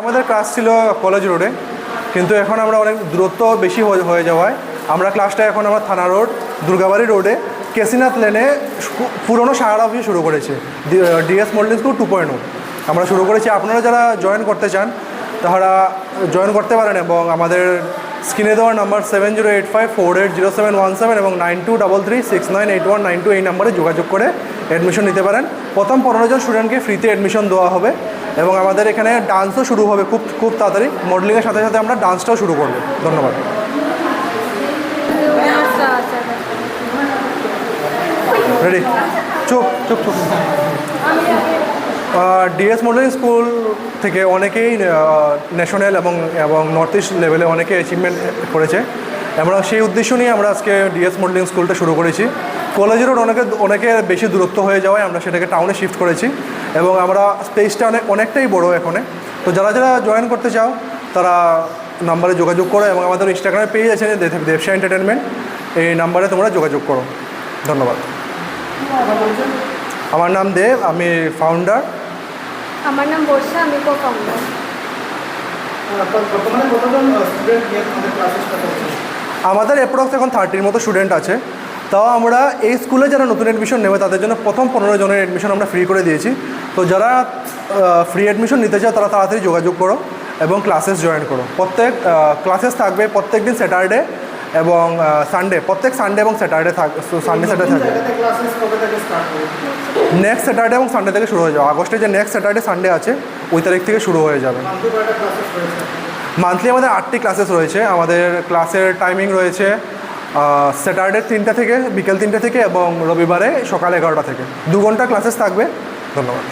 আমাদের ক্লাস ছিল কলেজ রোডে, কিন্তু এখন আমরা অনেক দূরত্ব বেশি হয়ে যাওয়ায় আমরা ক্লাসটা এখন আমার থানা রোড দুর্গাবাড়ি রোডে কেসিনাথ লেনে পুরনো সাহারা অফিসে শুরু করেছে। ডিএস মডেল স্কুল 2.0 আমরা শুরু করেছি। আপনারা যারা জয়েন করতে চান তারা জয়েন করতে পারেন এবং আমাদের স্ক্রিনে দেওয়ার নাম্বার 7085480717 এবং 9233698192 এই নাম্বারে যোগাযোগ করে অ্যাডমিশন নিতে পারেন। প্রথম 15 জন স্টুডেন্টকে ফ্রিতে অ্যাডমিশন দেওয়া হবে এবং আমাদের এখানে ডান্সও শুরু হবে খুব তাড়াতাড়ি। মডেলিংয়ের সাথে সাথে আমরা ডান্সটাও শুরু করব। ধন্যবাদ। রেডি? চুপ চুপ চুপ। ডিএস মডেলিং স্কুল থেকে অনেকেই ন্যাশনাল এবং নর্থ ইস্ট লেভেলে অনেকে অ্যাচিভমেন্ট করেছে। আমরা সেই উদ্দেশ্য নিয়ে আমরা আজকে ডিএস মডেলিং স্কুলটা শুরু করেছি। কলেজের রোড অনেকে বেশি দূরত্ব হয়ে যাওয়ায় আমরা সেটাকে টাউনে শিফট করেছি এবং আমরা স্পেসটা অনেকটাই বড় এখানে। তো যারা জয়েন করতে চাও তারা নাম্বারে যোগাযোগ করো এবং আমাদের ইনস্টাগ্রামে পেজ আছে দেবসা এন্টারটেনমেন্ট, এই নাম্বারে তোমরা যোগাযোগ করো। ধন্যবাদ। আমার নাম দেব, আমি ফাউন্ডার। আমার নাম বর্ষা, আমি কো-ফাউন্ডার। আমাদের অ্যাপ্রক্স এখন 30-র মতো স্টুডেন্ট আছে। তাও আমরা এই স্কুলে যারা নতুন অ্যাডমিশন নেবে তাদের জন্য প্রথম 15 জনের অ্যাডমিশন আমরা ফ্রি করে দিয়েছি। তো যারা ফ্রি অ্যাডমিশন নিতে চাও তারা তাড়াতাড়ি যোগাযোগ করো এবং ক্লাসেস জয়েন করো। ক্লাসেস থাকবে প্রত্যেক দিন স্যাটারডে এবং সানডে, প্রত্যেক সানডে এবং স্যাটারডে থাকবে। থাকবে নেক্সট স্যাটারডে এবং সানডে থেকে শুরু হয়ে যাবে। আগস্টে যে নেক্সট স্যাটারডে সানডে আছে ওই তারিখ থেকে শুরু হয়ে যাবে। মান্থলি আমাদের 8টি ক্লাসেস রয়েছে। আমাদের ক্লাসের টাইমিং রয়েছে স্যাটারডে 3টা থেকে বিকেল 3টে থেকে এবং রবিবারে সকাল 11টা থেকে। 2 ঘন্টা ক্লাসেস থাকবে। ধন্যবাদ।